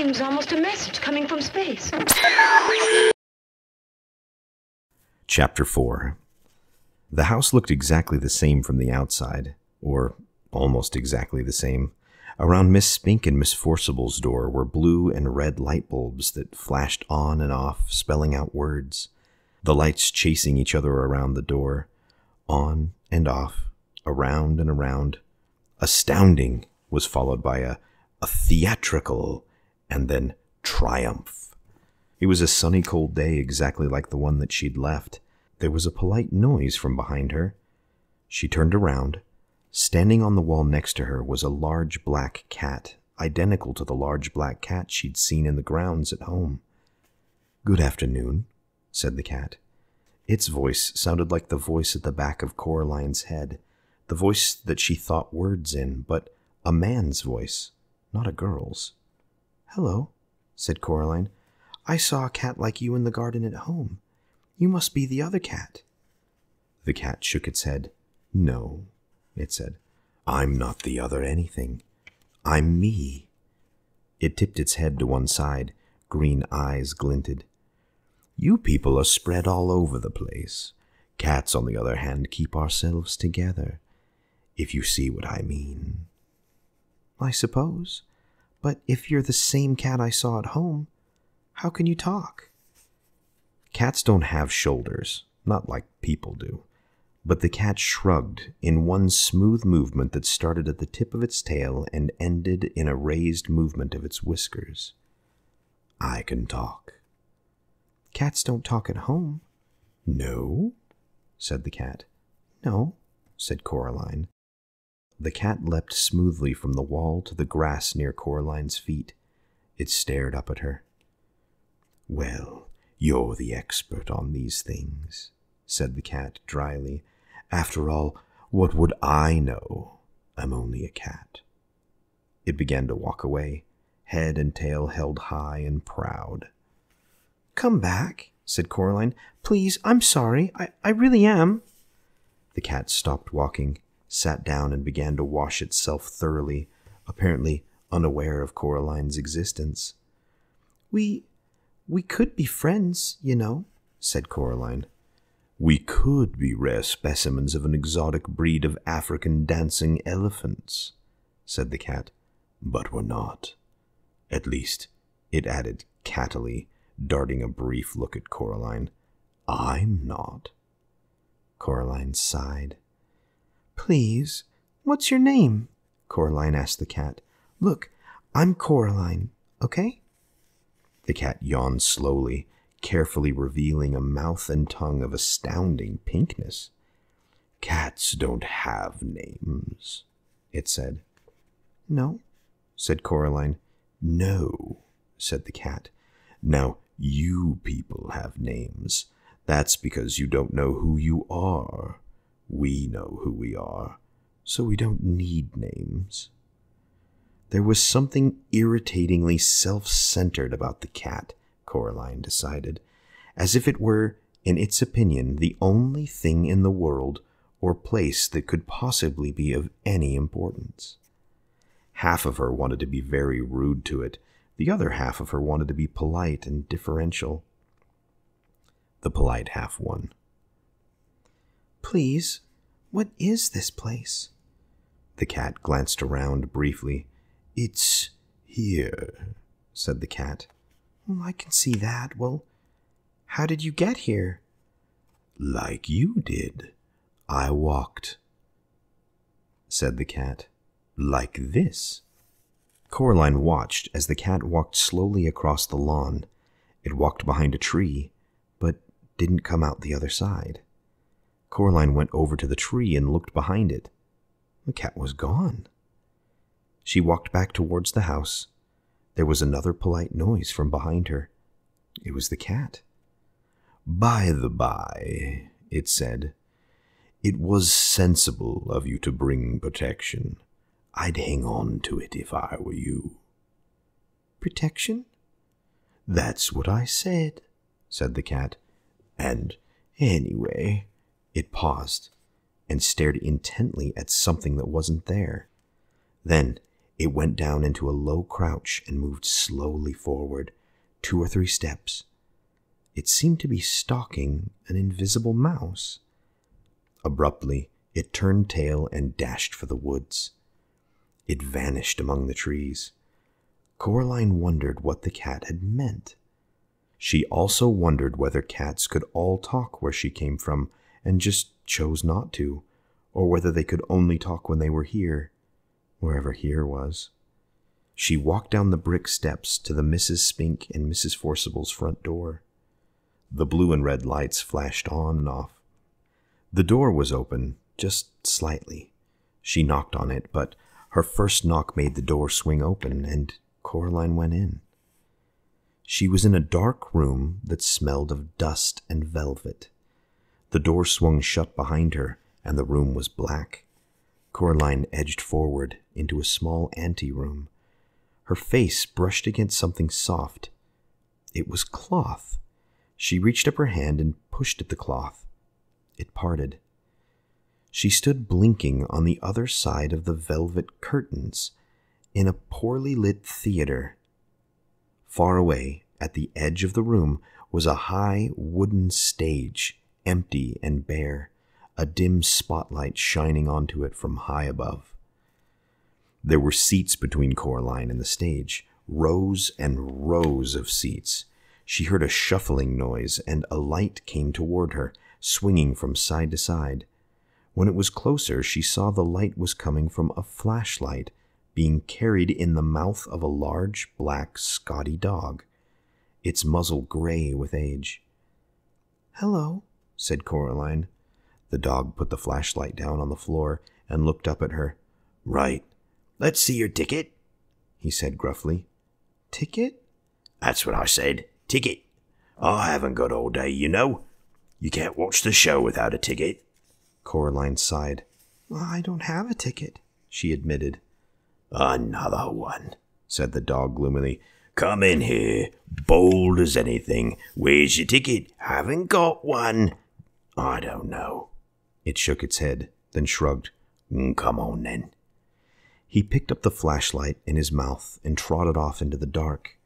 seems almost a message coming from space. Chapter 4. The house looked exactly the same from the outside, or almost exactly the same. Around Miss Spink and Miss Forcible's door were blue and red light bulbs that flashed on and off, spelling out words. The lights chasing each other around the door, on and off, around and around. Astounding was followed by a theatrical, and then triumph. It was a sunny, cold day, exactly like the one that she'd left. There was a polite noise from behind her. She turned around. Standing on the wall next to her was a large black cat, identical to the large black cat she'd seen in the grounds at home. "Good afternoon," said the cat. Its voice sounded like the voice at the back of Coraline's head, the voice that she thought words in, but a man's voice, not a girl's. "Hello," said Coraline. "I saw a cat like you in the garden at home. You must be the other cat." The cat shook its head. "No," it said. "I'm not the other anything. I'm me." It tipped its head to one side. Green eyes glinted. "You people are spread all over the place. Cats, on the other hand, keep ourselves together, if you see what I mean." "I suppose. But if you're the same cat I saw at home, how can you talk?" Cats don't have shoulders, not like people do. But the cat shrugged in one smooth movement that started at the tip of its tail and ended in a raised movement of its whiskers. "I can talk." "Cats don't talk at home." "No?" said the cat. "No," said Coraline. The cat leapt smoothly from the wall to the grass near Coraline's feet. It stared up at her. "Well, you're the expert on these things," said the cat dryly. "After all, what would I know? I'm only a cat." It began to walk away, head and tail held high and proud. "Come back," said Coraline. "Please, I'm sorry. I really am." The cat stopped walking, sat down, and began to wash itself thoroughly, apparently unaware of Coraline's existence. We could be friends, you know," said Coraline. "We could be rare specimens of an exotic breed of African dancing elephants," said the cat. "But we're not. At least," it added cattily, darting a brief look at Coraline, "I'm not." Coraline sighed. "Please, what's your name?" Coraline asked the cat. "Look, I'm Coraline, okay?" The cat yawned slowly, carefully revealing a mouth and tongue of astounding pinkness. "Cats don't have names," it said. "No?" said Coraline. "No," said the cat. "Now, you people have names. That's because you don't know who you are. We know who we are, so we don't need names." There was something irritatingly self-centered about the cat, Coraline decided, as if it were, in its opinion, the only thing in the world or place that could possibly be of any importance. Half of her wanted to be very rude to it. The other half of her wanted to be polite and deferential. The polite half won. "Please, what is this place?" The cat glanced around briefly. "It's here," said the cat. "Well, I can see that. Well, how did you get here?" "Like you did. I walked," said the cat. "Like this." Coraline watched as the cat walked slowly across the lawn. It walked behind a tree, but didn't come out the other side. Coraline went over to the tree and looked behind it. The cat was gone. She walked back towards the house. There was another polite noise from behind her. It was the cat. "By the by," it said, "it was sensible of you to bring protection. I'd hang on to it if I were you." "Protection?" "That's what I said," said the cat. "And anyway," it paused and stared intently at something that wasn't there. Then, It went down into a low crouch and moved slowly forward, 2 or 3 steps. It seemed to be stalking an invisible mouse. Abruptly, it turned tail and dashed for the woods. It vanished among the trees. Coraline wondered what the cat had meant. She also wondered whether cats could all talk where she came from and just chose not to, or whether they could only talk when they were here, wherever here was. She walked down the brick steps to the Mrs. Spink and Mrs. Forcible's front door. The blue and red lights flashed on and off. The door was open, just slightly. She knocked on it, but her first knock made the door swing open, and Coraline went in. She was in a dark room that smelled of dust and velvet. The door swung shut behind her, and the room was black. Coraline edged forward into a small anteroom. Her face brushed against something soft. It was cloth. She reached up her hand and pushed at the cloth. It parted. She stood blinking on the other side of the velvet curtains, in a poorly lit theater. Far away, at the edge of the room, was a high wooden stage, empty and bare, a dim spotlight shining onto it from high above. There were seats between Coraline and the stage, rows and rows of seats. She heard a shuffling noise, and a light came toward her, swinging from side to side. When it was closer, she saw the light was coming from a flashlight being carried in the mouth of a large black Scotty dog, its muzzle gray with age. "Hello," said Coraline. The dog put the flashlight down on the floor and looked up at her. "Right. Let's see your ticket," he said gruffly. "Ticket?" "That's what I said. Ticket. I haven't got all day, you know. You can't watch the show without a ticket." Coraline sighed. "I don't have a ticket," she admitted. "Another one," said the dog gloomily. "Come in here, bold as anything. Where's your ticket? Haven't got one." "I don't know." It shook its head, then shrugged. "Come on, then." He picked up the flashlight in his mouth and trotted off into the dark.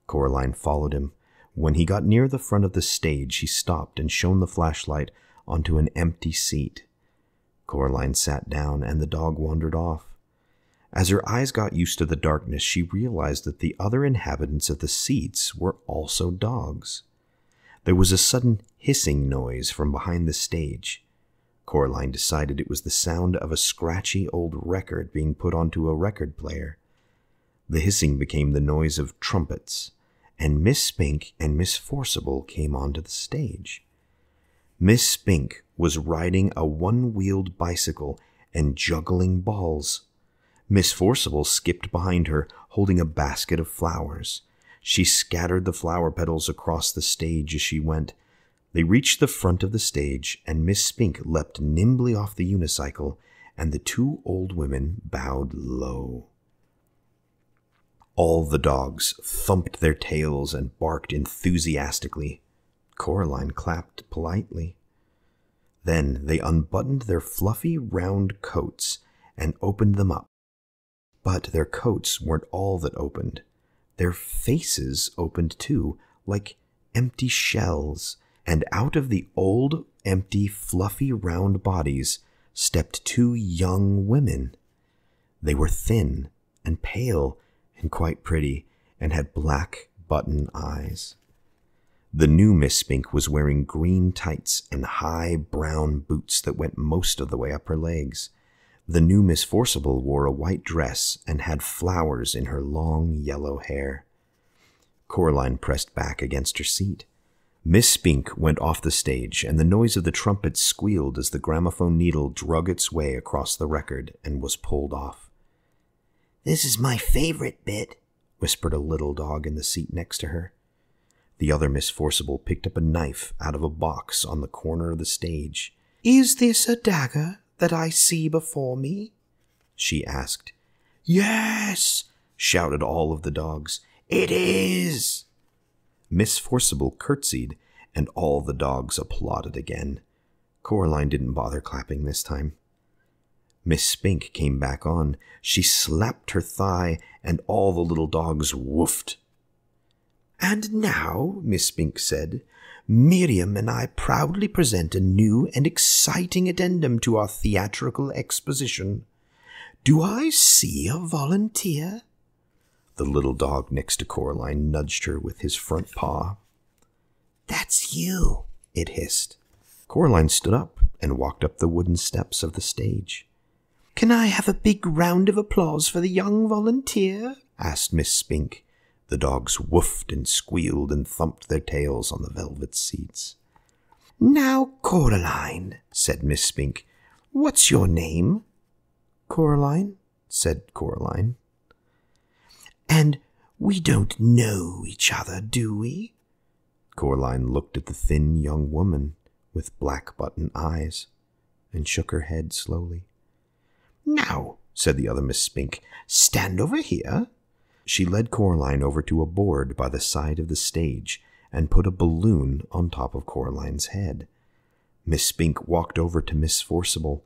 Coraline followed him. When he got near the front of the stage, he stopped and shone the flashlight onto an empty seat. Coraline sat down, and the dog wandered off. As her eyes got used to the darkness, she realized that the other inhabitants of the seats were also dogs. There was a sudden hissing noise from behind the stage. Coraline decided it was the sound of a scratchy old record being put onto a record player. The hissing became the noise of trumpets, and Miss Spink and Miss Forcible came onto the stage. Miss Spink was riding a one-wheeled bicycle and juggling balls. Miss Forcible skipped behind her, holding a basket of flowers. She scattered the flower petals across the stage as she went. They reached the front of the stage, and Miss Spink leapt nimbly off the unicycle, and the 2 old women bowed low. All the dogs thumped their tails and barked enthusiastically. Coraline clapped politely. Then they unbuttoned their fluffy round coats and opened them up. But their coats weren't all that opened. Their faces opened too, like empty shells, and out of the old, empty, fluffy, round bodies stepped 2 young women. They were thin and pale and quite pretty, and had black button eyes. The new Miss Spink was wearing green tights and high brown boots that went most of the way up her legs. The new Miss Forcible wore a white dress and had flowers in her long yellow hair. Coraline pressed back against her seat. Miss Spink went off the stage, and the noise of the trumpets squealed as the gramophone needle drug its way across the record and was pulled off. "This is my favorite bit," whispered a little dog in the seat next to her. The other Miss Forcible picked up a knife out of a box on the corner of the stage. "Is this a dagger that I see before me?" she asked. "Yes!" shouted all of the dogs. "It is!" Miss Forcible curtsied, and all the dogs applauded again. Coraline didn't bother clapping this time. Miss Spink came back on. She slapped her thigh, and all the little dogs woofed. "And now," Miss Spink said, "Miriam and I proudly present a new and exciting addendum to our theatrical exposition. Do I see a volunteer?" The little dog next to Coraline nudged her with his front paw. "That's you," it hissed. Coraline stood up and walked up the wooden steps of the stage. "Can I have a big round of applause for the young volunteer?" asked Miss Spink. The dogs woofed and squealed and thumped their tails on the velvet seats. "Now, Coraline," said Miss Spink, "what's your name?" "Coraline," said Coraline. "And we don't know each other, do we?" Coraline looked at the thin young woman with black button eyes and shook her head slowly. "Now," said the other Miss Spink, "stand over here." She led Coraline over to a board by the side of the stage and put a balloon on top of Coraline's head. Miss Spink walked over to Miss Forcible.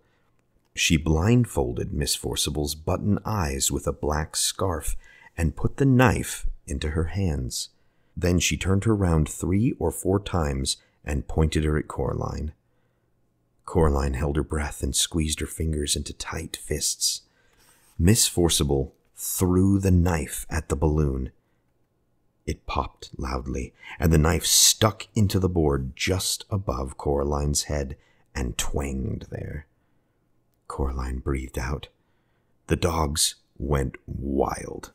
She blindfolded Miss Forcible's button eyes with a black scarf and put the knife into her hands. Then she turned her round 3 or 4 times and pointed her at Coraline. Coraline held her breath and squeezed her fingers into tight fists. Miss Forcible threw the knife at the balloon. It popped loudly, and the knife stuck into the board just above Coraline's head and twanged there. Coraline breathed out. The dogs went wild.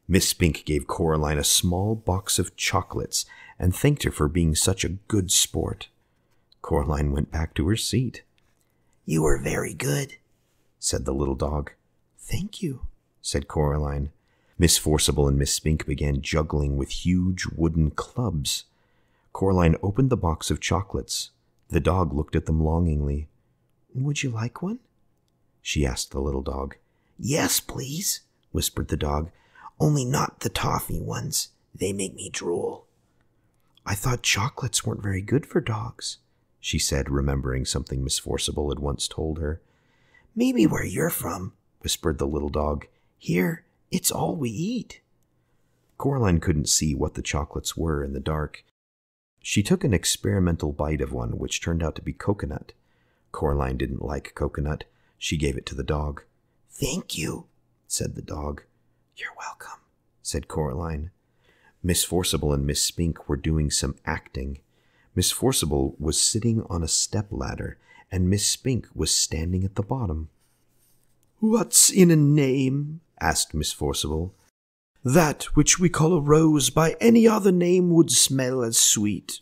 Miss Spink gave Coraline a small box of chocolates and thanked her for being such a good sport. Coraline went back to her seat. "You were very good," said the little dog. "Thank you," said Coraline. Miss Forcible and Miss Spink began juggling with huge wooden clubs. Coraline opened the box of chocolates. The dog looked at them longingly. "Would you like one?" she asked the little dog. "Yes, please," whispered the dog. "Only not the toffee ones. They make me drool." "I thought chocolates weren't very good for dogs," she said, remembering something Miss Forcible had once told her. "Maybe where you're from," whispered the little dog. "Here, it's all we eat." Coraline couldn't see what the chocolates were in the dark. She took an experimental bite of one, which turned out to be coconut. Coraline didn't like coconut. She gave it to the dog. "Thank you," said the dog. "You're welcome," said Coraline. Miss Forcible and Miss Spink were doing some acting. Miss Forcible was sitting on a step-ladder, and Miss Spink was standing at the bottom. "What's in a name?" asked Miss Forcible. "That which we call a rose by any other name would smell as sweet."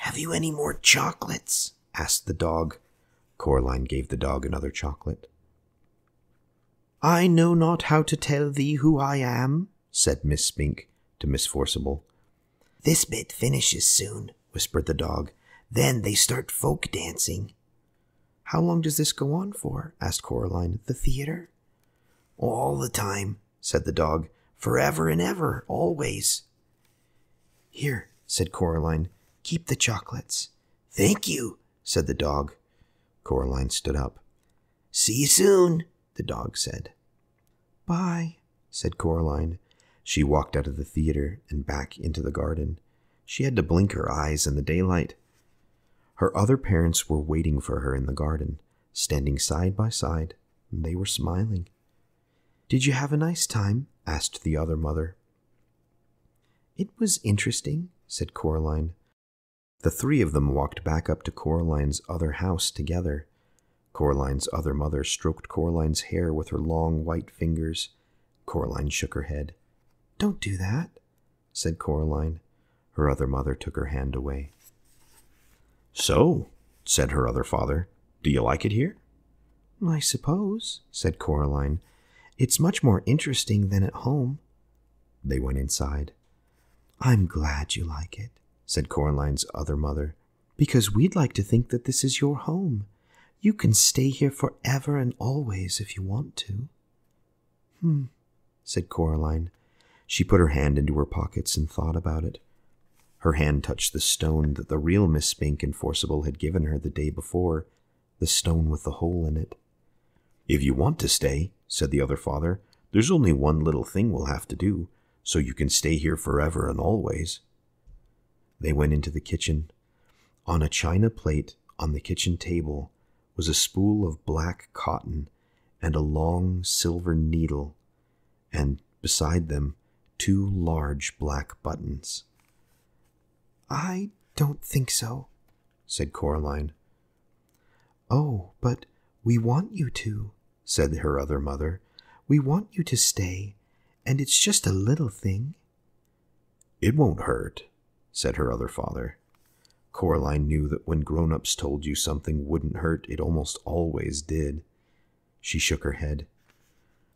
"Have you any more chocolates?" asked the dog. Coraline gave the dog another chocolate. "I know not how to tell thee who I am," said Miss Spink to Miss Forcible. "This bit finishes soon," whispered the dog. "Then they start folk dancing." "How long does this go on for?" asked Coraline. "The theater?" "All the time," said the dog. "Forever and ever, always." "Here," said Coraline. "Keep the chocolates." "Thank you," said the dog. Coraline stood up. "See you soon," the dog said. "Bye," said Coraline. She walked out of the theater and back into the garden. She had to blink her eyes in the daylight. Her other parents were waiting for her in the garden, standing side by side, and they were smiling. "Did you have a nice time?" asked the other mother. "It was interesting," said Coraline. The 3 of them walked back up to Coraline's other house together. Coraline's other mother stroked Coraline's hair with her long white fingers. Coraline shook her head. "Don't do that," said Coraline. Her other mother took her hand away. "So," said her other father, "do you like it here?" "I suppose," said Coraline. "It's much more interesting than at home." They went inside. "I'm glad you like it," said Coraline's other mother, "because we'd like to think that this is your home. You can stay here forever and always if you want to." Said Coraline. She put her hand into her pockets and thought about it. Her hand touched the stone that the real Miss Spink and Forcible had given her the day before, the stone with the hole in it. "If you want to stay," said the other father, "there's only one little thing we'll have to do, so you can stay here forever and always." They went into the kitchen. On a china plate on the kitchen table was a spool of black cotton and a long silver needle, and beside them 2 large black buttons. "I don't think so," said Coraline. "Oh, but we want you to," said her other mother. "We want you to stay, and it's just a little thing." "It won't hurt," said her other father. Coraline knew that when grown-ups told you something wouldn't hurt, it almost always did. She shook her head.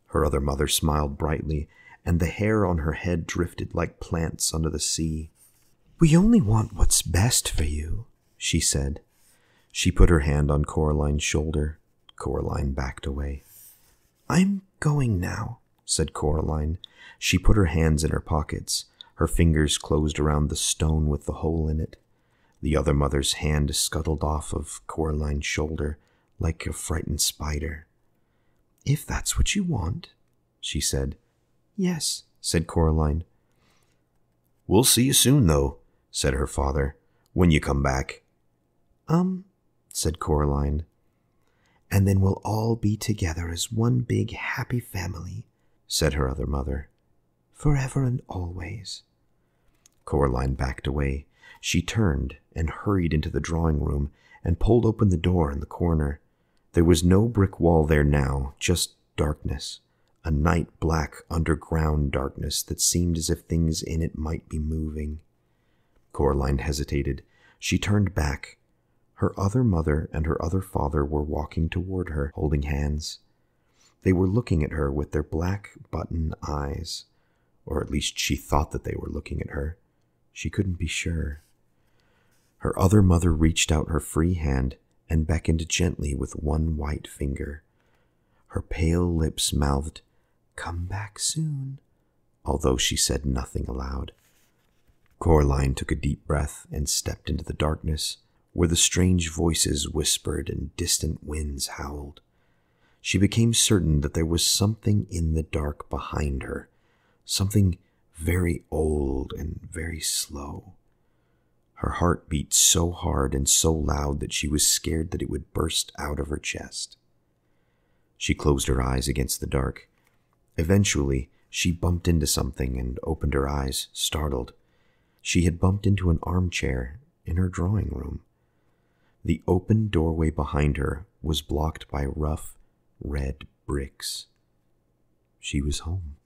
Her other mother smiled brightly, and the hair on her head drifted like plants under the sea. "We only want what's best for you," she said. She put her hand on Coraline's shoulder. Coraline backed away. "I'm going now," said Coraline. She put her hands in her pockets. Her fingers closed around the stone with the hole in it. The other mother's hand scuttled off of Coraline's shoulder like a frightened spider. "If that's what you want," she said. "Yes," said Coraline. "We'll see you soon, though," said her father, "when you come back." Said Coraline. "And then we'll all be together as one big happy family," said her other mother. "Forever and always." Coraline backed away. She turned and hurried into the drawing room and pulled open the door in the corner. There was no brick wall there now, just darkness, a night-black underground darkness that seemed as if things in it might be moving. Coraline hesitated. She turned back. Her other mother and her other father were walking toward her, holding hands. They were looking at her with their black button eyes, or at least she thought that they were looking at her. She couldn't be sure. Her other mother reached out her free hand and beckoned gently with one white finger. Her pale lips mouthed, "Come back soon," although she said nothing aloud. Coraline took a deep breath and stepped into the darkness, where the strange voices whispered and distant winds howled. She became certain that there was something in the dark behind her, something very old and very slow. Her heart beat so hard and so loud that she was scared that it would burst out of her chest. She closed her eyes against the dark. Eventually, she bumped into something and opened her eyes, startled. She had bumped into an armchair in her drawing room. The open doorway behind her was blocked by rough, red bricks. She was home.